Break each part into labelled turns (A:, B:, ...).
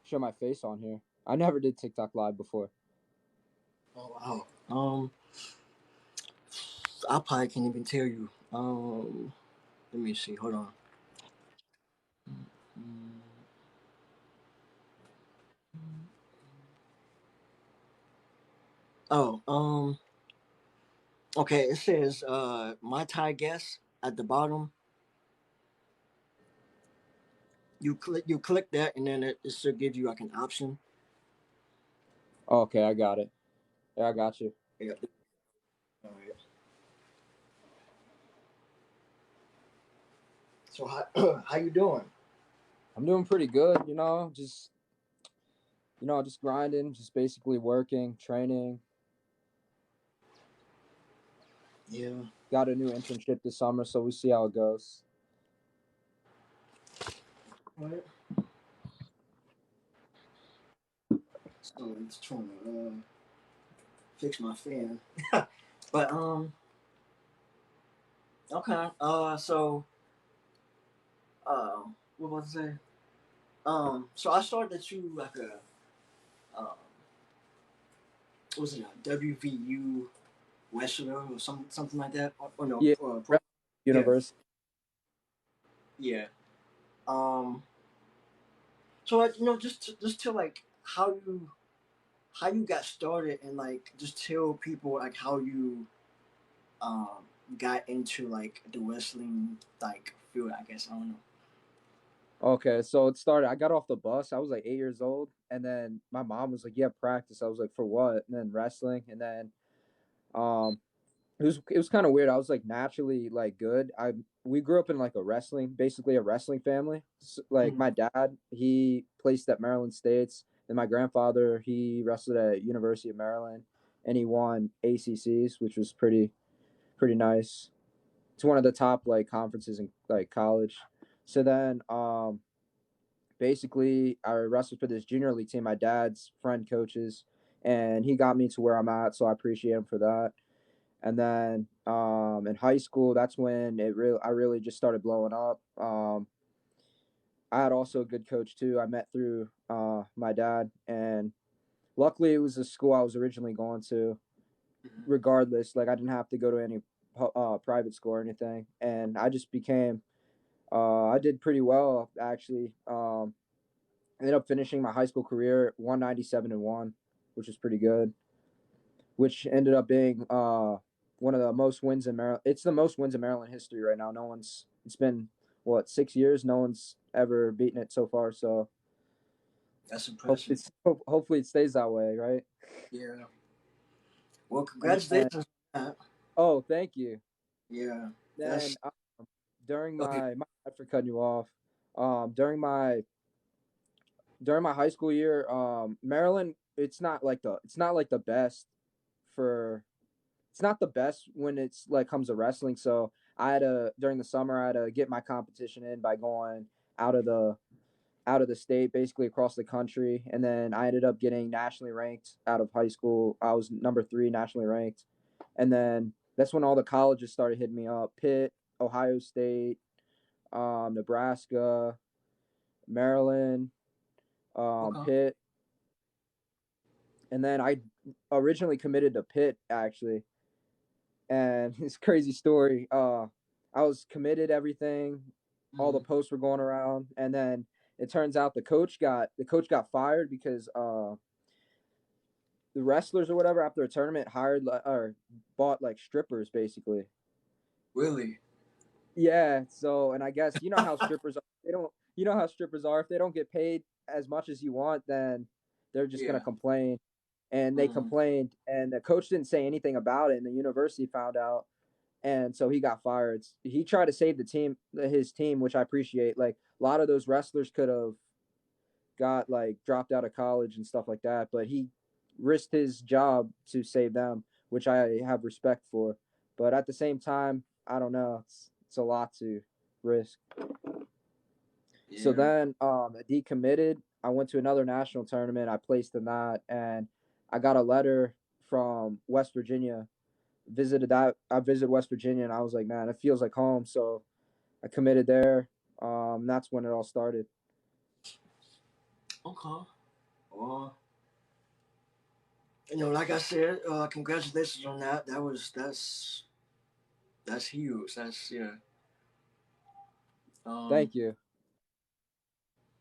A: show my face on here. I never did TikTok live before.
B: Oh wow. I probably can't even tell you. Let me see. Hold on. Oh, okay. It says my Thai guest at the bottom. You click that, and then it should give you like an option.
A: Okay, I got it. Yeah, I got you.
B: Yeah. All right. So how how you doing?
A: I'm doing pretty good, just grinding, just basically working, training.
B: Yeah.
A: Got a new internship this summer, so we see how it goes.
B: All right. So I'm just trying to fix my fan. But okay. What was I say? So I started at you like a um, was it a WVU wrestler or something like that? Or no?
A: Yeah,
B: Yeah,
A: university.
B: yeah. Um, so like just to like how you got started and like just tell people like how you um got into like the wrestling like field. I guess I don't know.
A: Okay, so it started. I got off the bus. I was like 8 years old, and then my mom was like, "Yeah, practice." I was like, "For what?" And then wrestling, and then um, it was kind of weird. I was like naturally like good. We grew up in like basically a wrestling family. Like
B: Mm.
A: my dad, he placed at Maryland States, and my grandfather, he wrestled at University of Maryland, and he won ACCs, which was pretty nice. It's one of the top like conferences in like college. So then basically I wrestled for this junior league team. My dad's friend coaches, and he got me to where I'm at. So I appreciate him for that. And then in high school, that's when I really just started blowing up. I had also a good coach too. I met through my dad, and luckily it was a school I was originally going to.
B: Mhm.
A: Regardless, like I didn't have to go to any private school or anything, and I just became. I did pretty well actually. I ended up finishing my high school career 197-1, which is pretty good. Which ended up being one of the most wins in Maryland. It's the most wins in Maryland history right now. No one's. It's been what 6 years. No one's ever beaten it so far. So
B: That's impressive.
A: hopefully it stays that way, right?
B: Yeah. Well,
A: And then,
B: congratulations on that.
A: oh, thank you.
B: Yeah.
A: Then
B: That's
A: during
B: okay.
A: my bad for cutting you off. During my high school year, Maryland. It's not like the best for it's not the best when it's like comes to wrestling. So I had to during the summer I had to get my competition in by going out of the out of the state, basically across the country, and then I ended up getting nationally ranked out of high school. I was number 3 nationally ranked, and then that's when all the colleges started hitting me up: Pitt, Ohio State, Nebraska, Maryland,
B: Okay.
A: Pitt, and then I originally committed to Pitt actually. And it's a crazy story. I was committed everything, all the
B: Hmm.
A: posts were going around, and then it turns out the coach got fired because the wrestlers or whatever after a tournament hired or bought like strippers basically.
B: Really?
A: Yeah. So and I guess you know how strippers are. They don't. You know how strippers are. If they don't get paid as much as you want, then they're just gonna
B: Yeah.
A: complain. And they
B: Hmm.
A: complained, and the coach didn't say anything about it, and the university found out, and so he got fired. He tried to save his team, which I appreciate. Like a lot of those wrestlers could have got like dropped out of college and stuff like that, but he risked his job to save them, which I have respect for. But at the same time, I don't know. It's a lot to risk. So
B: Yeah.
A: then I decommitted. I went to another national tournament. I placed in that, and I got a letter from West Virginia. I visited West Virginia, and I was like, man, it feels like home. So I committed there. That's when it all started.
B: Okay. Well, like I said, congratulations on that. That's huge. That's yeah. Um,
A: Thank you.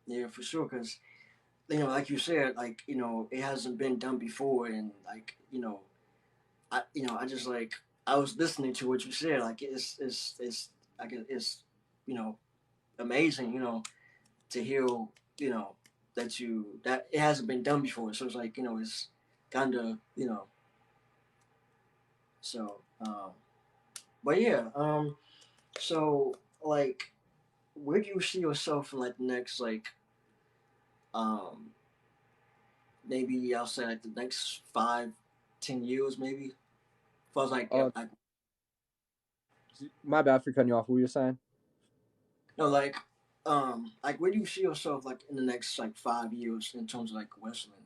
B: yeah, for sure. Because like you said, like it hasn't been done before, and like I just like I was listening to what you said. Like it's like it's you know amazing. To hear you know that it hasn't been done before. So it's like it's kind of so. But yeah. So like, where do you see yourself in like the next like um maybe I'll say like the next 5, 10 years maybe. If I was
A: Uh,
B: like
A: my bad for cutting you off. What were you saying?
B: no like where do you see yourself like in the next like 5 years in terms of like wrestling?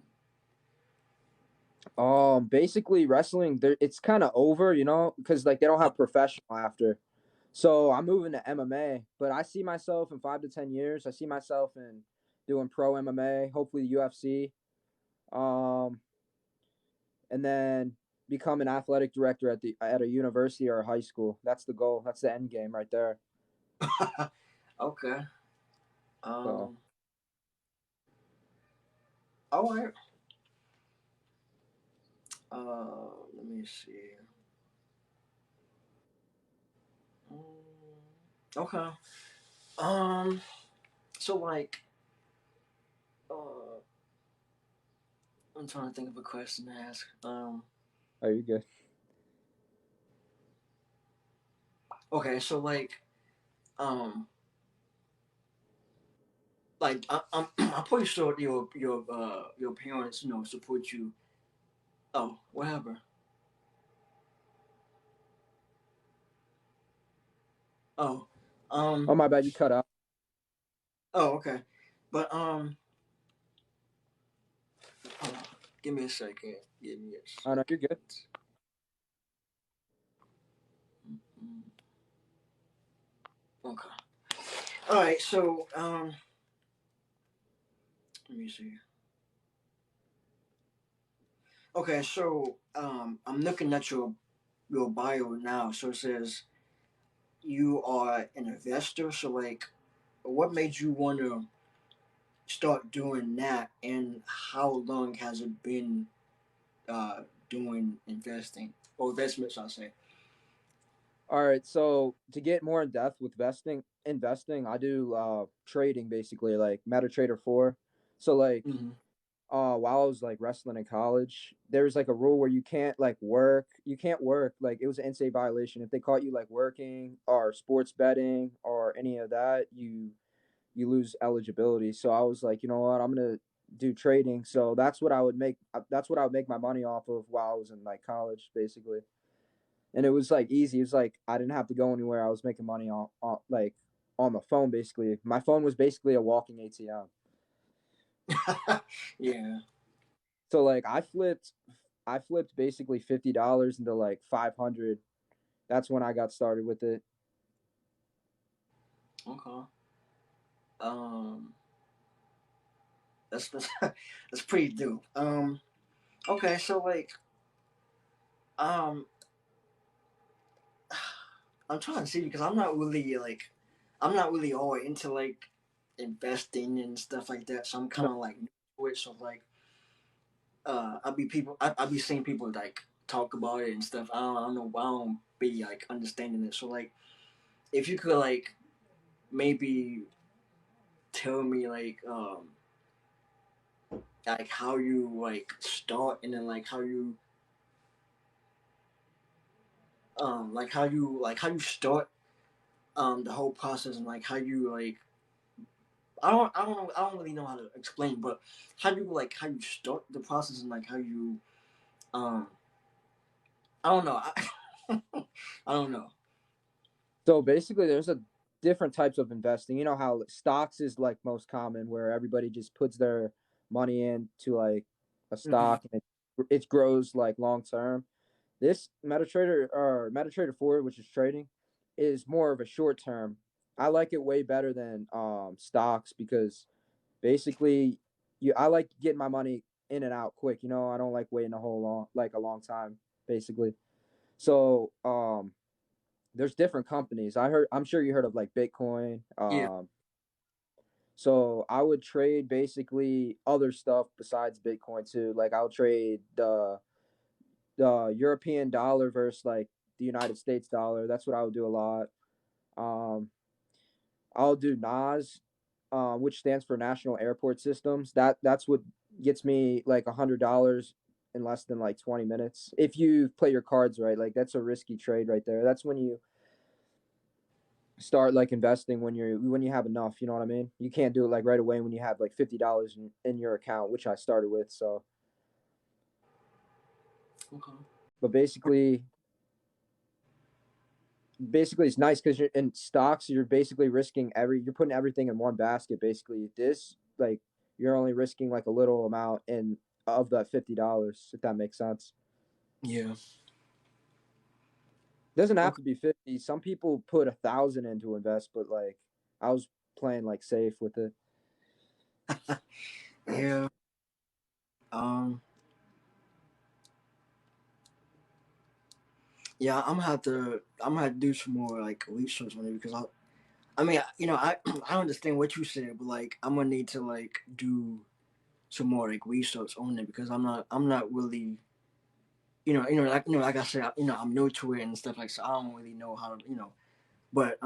A: Basically wrestling, there it's kind of over, because like they don't have professional after. So I'm moving to MMA, but I see myself in 5 to 10 years. I see myself in doing pro MMA, hopefully UFC, um, and then become an athletic director at a university or a high school. That's the goal. That's the end game right there.
B: Okay.
A: So
B: Um. All right. Let me see. Okay. Um. So like, uh, I'm trying to think of a question to ask.
A: are you good?
B: Okay. So um, I'm pretty sure your parents support you. Oh, whatever. Oh,
A: Oh
B: um.
A: my bad, you cut out.
B: Oh, okay. But hold on. Give me a second. Give me a
A: Oh no, you're
B: second.
A: good.
B: Mm, okay. All right. So let me see. Okay. So I'm looking at your bio now. So it says you are an investor. So like, what made you want to start doing that, and how long has it been uh, doing investing or investments? I say.
A: All right, so to get more in depth with investing, I do trading basically like MetaTrader 4. So like
B: Mm-hmm.
A: while I was like wrestling in college, there was like a rule where you can't work, like it was an NCAA violation. If they caught you like working or sports betting or any of that, you lose eligibility. So I was like, you know what, I'm gonna do trading. So that's what I would make my money off of while I was in like college basically. And it was like easy. It was like I didn't have to go anywhere. I was making money on like on the phone basically. My phone was basically a walking ATM.
B: Yeah.
A: So like I flipped basically $50 into like 500. That's when I got started with it.
B: Okay. Um. That's that's pretty dope. Okay. So like, um, I'm trying to see because I'm not really all into like investing and stuff like that. So I'm
A: No,
B: kind of like new to it. So like, I be seeing people like talk about it and stuff. I don't know. I don't be like understanding it. So like, if you could like maybe tell me like how you like start and then like how you start the whole process and like how you like I don't really know how to explain, but how you start the process and like how you um I don't know. I don't know.
A: so basically there's a different types of investing. You know how stocks is like most common where everybody just puts their money into like a
B: Hmm.
A: stock and it grows like long term. This MetaTrader 4, which is trading, is more of a short term. I like it way better than stocks because basically I like getting my money in and out quick. I don't like waiting a long time, basically. So there's different companies. I'm sure you heard of like Bitcoin.
B: Yeah.
A: So I would trade basically other stuff besides Bitcoin too. Like I'll trade the European dollar versus like the United States dollar. That's what I would do a lot. Um, I'll do NAS, which stands for National Airport Systems. That's what gets me like $100 in less than like 20 minutes if you play your cards right. Like that's a risky trade right there. That's when you start like investing when you have enough. You know what I mean? You can't do it like right away when you have like $50 in your account, which I started with. So,
B: Okay.
A: but basically it's nice because you're in stocks. You're basically risking you're putting everything in one basket. Basically, this like you're only risking like a little amount in of that $50, if that makes sense.
B: Yeah.
A: It doesn't have
B: Okay.
A: to be 50. Some people put 1,000 in to invest, but like I was playing like safe with it.
B: Yeah. Um. Yeah. I'm gonna have to do some more like research on it because I mean, I understand what you said, but like, I'm gonna need to like do some more like research on it because I'm not really, like I said, I'm new to it and stuff like so. I don't really know how to, but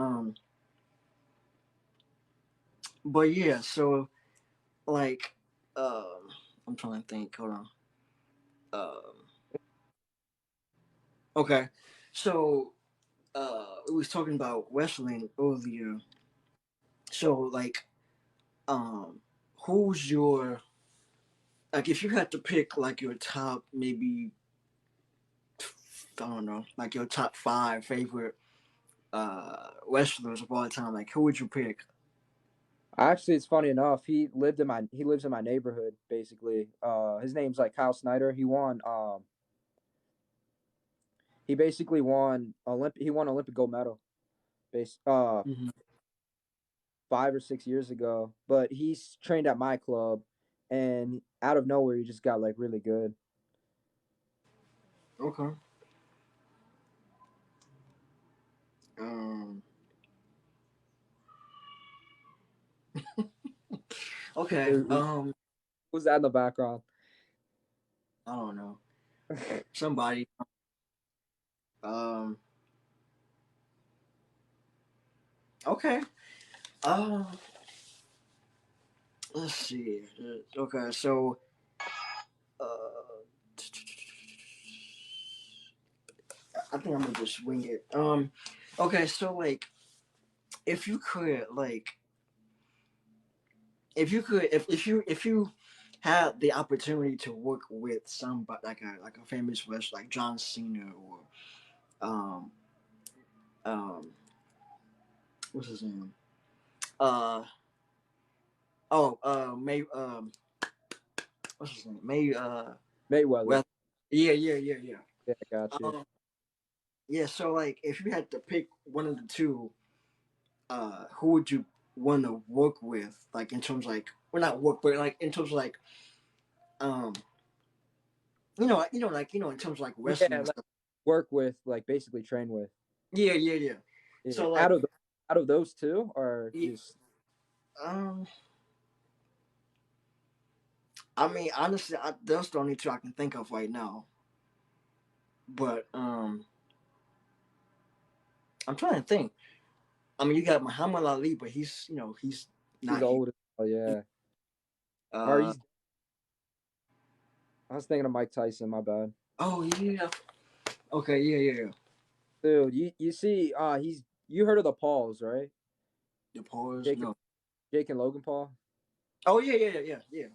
B: but yeah. So like, um, I'm trying to think. Hold on. Okay, so we was talking about wrestling earlier. So like, um, who's your like if you had to pick like your top maybe I don't know, like your top five favorite wrestlers of all time. Like, who would you pick?
A: Actually, it's funny enough. He lives in my neighborhood basically. His name's like Kyle Snyder. He basically won Olympic gold medal base 5 or 6 years ago. But he's trained at my club, and out of nowhere he just got like really good.
B: Okay. Um. Okay.
A: Who's that in the background?
B: I don't know. Somebody. Um. Okay. Um. Let's see. Okay. So. Uh. I think I'm gonna just wing it. Okay. So like, if you could like, if you had the opportunity to work with somebody like a famous wrestler like John Cena or um um what's his name? Uh May what's his name? May
A: Mayweather.
B: well yeah.
A: Yeah, I got you.
B: Um yeah, so like if you had to pick one of the two, who would you want to work with? Like in terms like well not work but like in terms of like um in terms of like wrestling
A: Yeah,
B: and
A: like
B: stuff.
A: work with, like basically train with.
B: Yeah.
A: Yeah.
B: So like
A: Out of those two, or
B: yeah,
A: just
B: um I mean honestly that's the only two I can think of right now. But I'm trying to think. I mean, you got Muhammad Ali, but he's
A: he's
B: not here.
A: old. Oh yeah. Or
B: Uh,
A: he's. I was thinking of Mike Tyson. My bad.
B: oh yeah. Okay, yeah.
A: Dude, you see, you heard of the Pauls, right?
B: The pause,
A: Jake
B: no.
A: Jake and Logan Paul.
B: Oh yeah.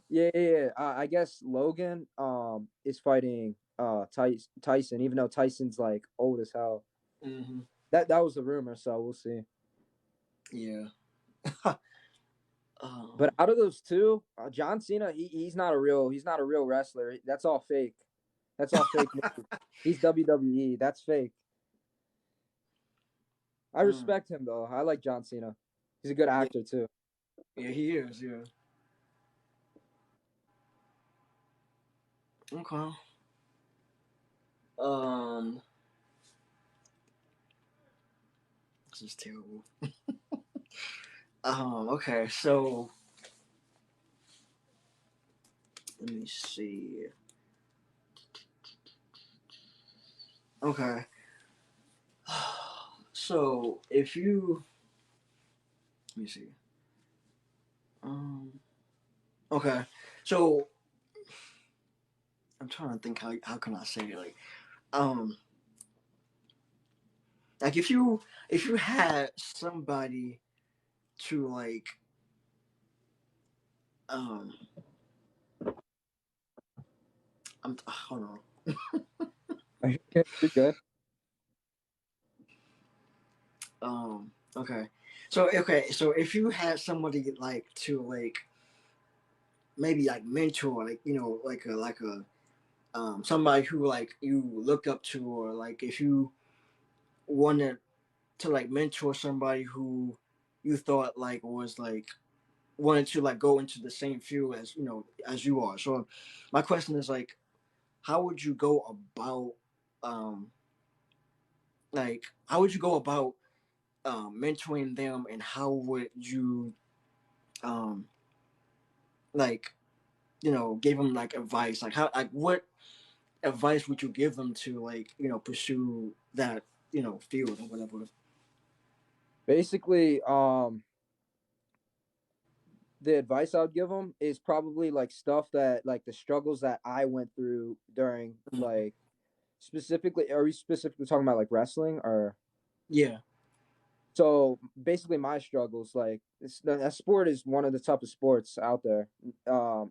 A: Yeah. I guess Logan is fighting Tyson, even though Tyson's like old as hell.
B: Mm-hmm.
A: That was the rumor, so we'll see.
B: Yeah.
A: But
B: um,
A: out of those two, John Cena, he's not a real wrestler. That's all fake. That's all fake news. He's WWE. That's fake. I
B: mm,
A: respect him though. I like John Cena. He's a good
B: yeah,
A: actor too.
B: yeah, he is. Yeah. Okay. Um, this is terrible. Okay, so let me see. Okay. So if you let me see. Um. Okay. So I'm trying to think how can I say it um like if you had somebody to um hold on.
A: You're good.
B: Okay. So if you had somebody to maybe mentor, like a somebody who you looked up to, or if you wanted to mentor somebody who you thought was wanted to go into the same field as as you are. So my question is how would you go about um how would you go about mentoring them, and how would you um like give them advice, how what advice would you give them to pursue that field or whatever.
A: Basically, the advice I would give them is probably like stuff that like the struggles that I went through during
B: Mhm.
A: like specifically. Are we specifically talking about like wrestling or?
B: Yeah.
A: So basically, my struggles like that sport is one of the toughest sports out there,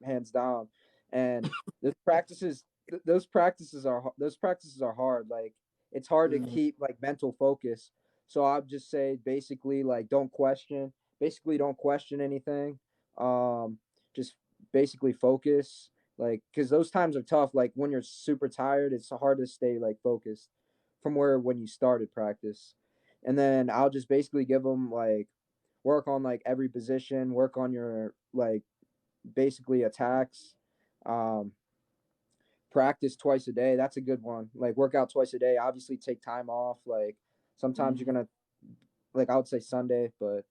A: hands down. And those practices, those practices are hard. Like it's hard to
B: Mhm.
A: keep like mental focus. So I'd just say basically like don't question. Basically, don't question anything. Um, just basically focus. Like because those times are tough. Like when you're super tired, it's hard to stay like focused from where when you started practice, and then I'll just basically give them like work on like every position, work on your like basically attacks, um, practice twice a day. That's a good one. Like work out twice a day. Obviously, take time off. Like sometimes you're
B: Mhm.
A: gonna like I would say Sunday, but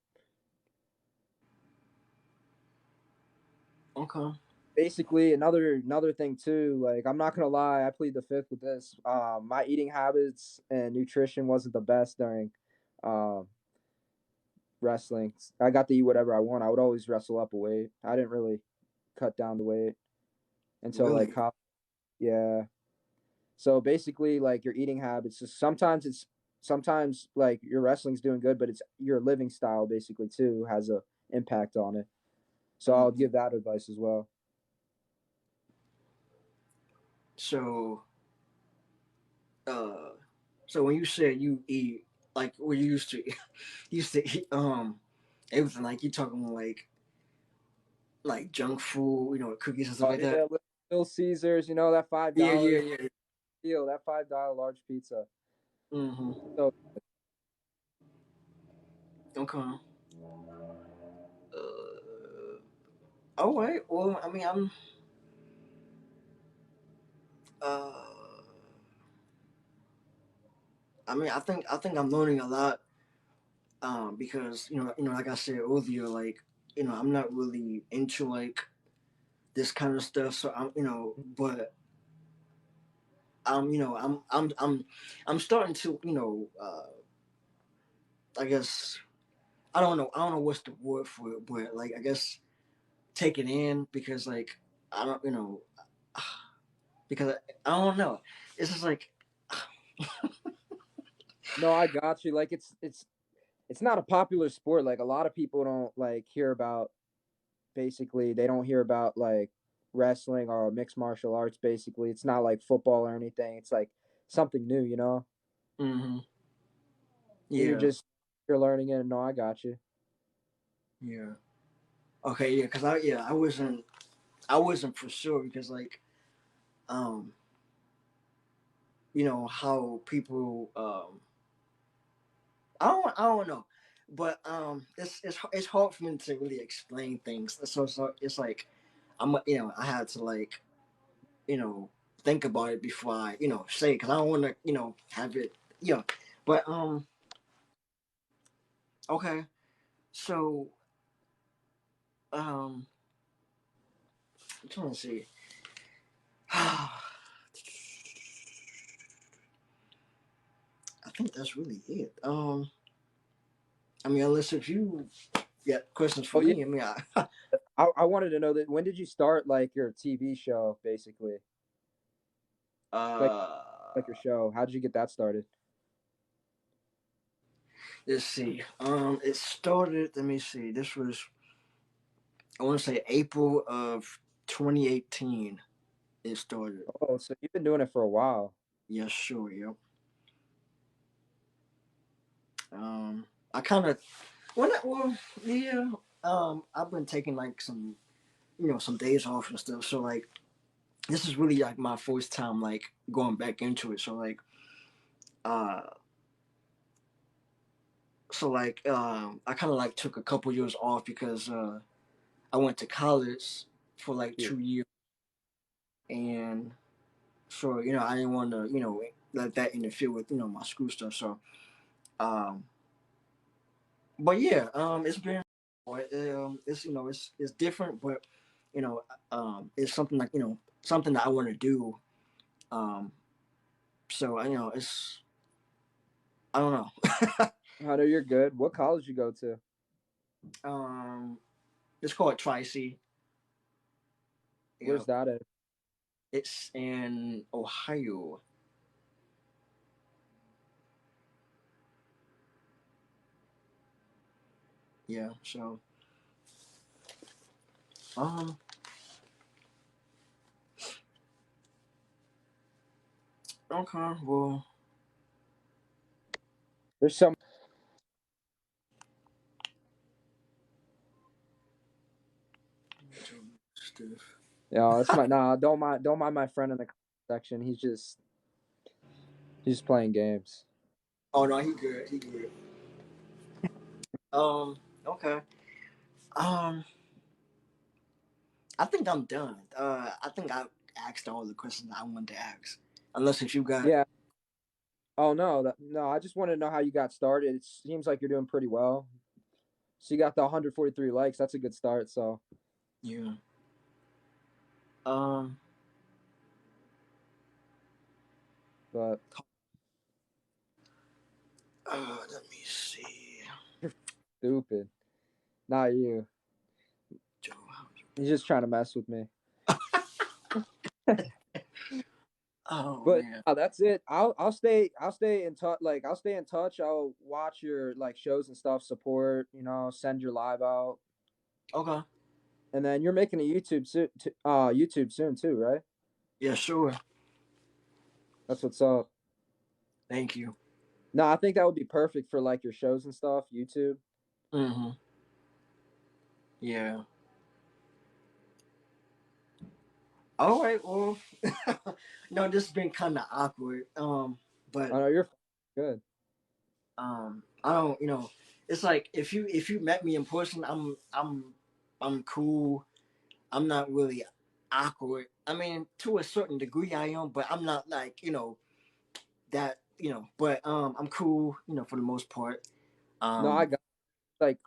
B: Okay.
A: basically another thing too. Like I'm not gonna lie, I plead the fifth with this. My eating habits and nutrition wasn't the best during um, wrestling. I got to eat whatever I want. I would always wrestle up a weight. I didn't really cut down the weight until like
B: Really.
A: college. Yeah. So basically, like your eating habits. Sometimes like your wrestling's doing good, but it's your living style basically too has a impact on it. So I'll
B: Mhm.
A: give that advice as well.
B: So uh so when you said you eat what you used to used to eat everything, you talking junk food, cookies and stuff
A: Oh
B: like
A: yeah,
B: that.
A: Little Caesars. You know that five
B: Yeah, yeah,
A: dollar
B: yeah.
A: deal. That $5 large pizza.
B: Mm-hmm.
A: So
B: Okay. All right. Well, I mean, uh, I think I'm learning a lot. Because like I said earlier, I'm not really into this kind of stuff. So but I'm starting to I guess I don't know what's the word for it, but I guess take it in, because I don't because I don't know. It's just
A: no, I got you. Like it's not a popular sport. Like a lot of people don't like hear about basically they don't hear about like wrestling or mixed martial arts basically. It's not like football or anything. It's like something new, you know?
B: hmm.
A: And
B: Yeah,
A: you're learning it. No, I got you.
B: yeah. Okay, yeah, because I wasn't for sure, because um how people I don't know, but it's hard for me to really explain things. So it's I had to think about it before I say, because I don't want to have it. But okay. So um, I'm trying to see. I think that's really it. I mean, unless if you got questions for
A: Oh yeah,
B: me, I mean,
A: I wanted to know that when did you start like your TV show, basically, like
B: uh,
A: like your show? How did you get that started?
B: let's see. It started. Let me see. This was, I want to say, April of 2018. It started.
A: Oh, so you've been doing it for a while.
B: Yes, sure. Yep. I kind of well, yeah. I've been taking like some some days off and stuff. So like this is really like my first time like going back into it. So like uh I kind of like took a couple years off because I went to college for like
A: Yeah.
B: 2 years, and so I didn't want to let that interfere with my school stuff. So um but yeah, it's been it's it's different, but it's something like something that I want to do. Um, so it's I don't know.
A: I know you're good. What college you go to?
B: um, it's called Tri C. Yeah,
A: Where's that at?
B: it's in Ohio. Yeah, so um, okay, well,
A: There's some.
B: Stiff.
A: Yeah, that's my nah. Don't mind my friend in the section. He's just playing games.
B: Oh no, he good. He good. Okay. Um, I think I'm done. I think I asked all the questions I wanted to ask. Unless if you got
A: Yeah. Oh no, no. I just wanted to know how you got started. It seems like you're doing pretty well. So you got the 143 likes. That's a good start. So,
B: yeah. Um.
A: but
B: Let me see.
A: you're stupid. Not you.
B: Joe.
A: He's just trying to mess with me.
B: Oh
A: But
B: man.
A: that's it. I'll stay in touch. Like I'll stay in touch. I'll watch your like shows and stuff. Support. Send your live out.
B: Okay.
A: And then you're making a YouTube soon too, right?
B: Yeah. Sure.
A: That's what's up.
B: Thank you.
A: No, I think that would be perfect for like your shows and stuff. YouTube.
B: Mm-hmm. Yeah. All right. Well. No, this has been kind of awkward. But
A: I know you're good.
B: I don't. It's like if you met me in person, I'm cool. I'm not really awkward. I mean, to a certain degree, I am, but I'm not like that. But I'm cool. For the most part.
A: No, I
B: Um,
A: got like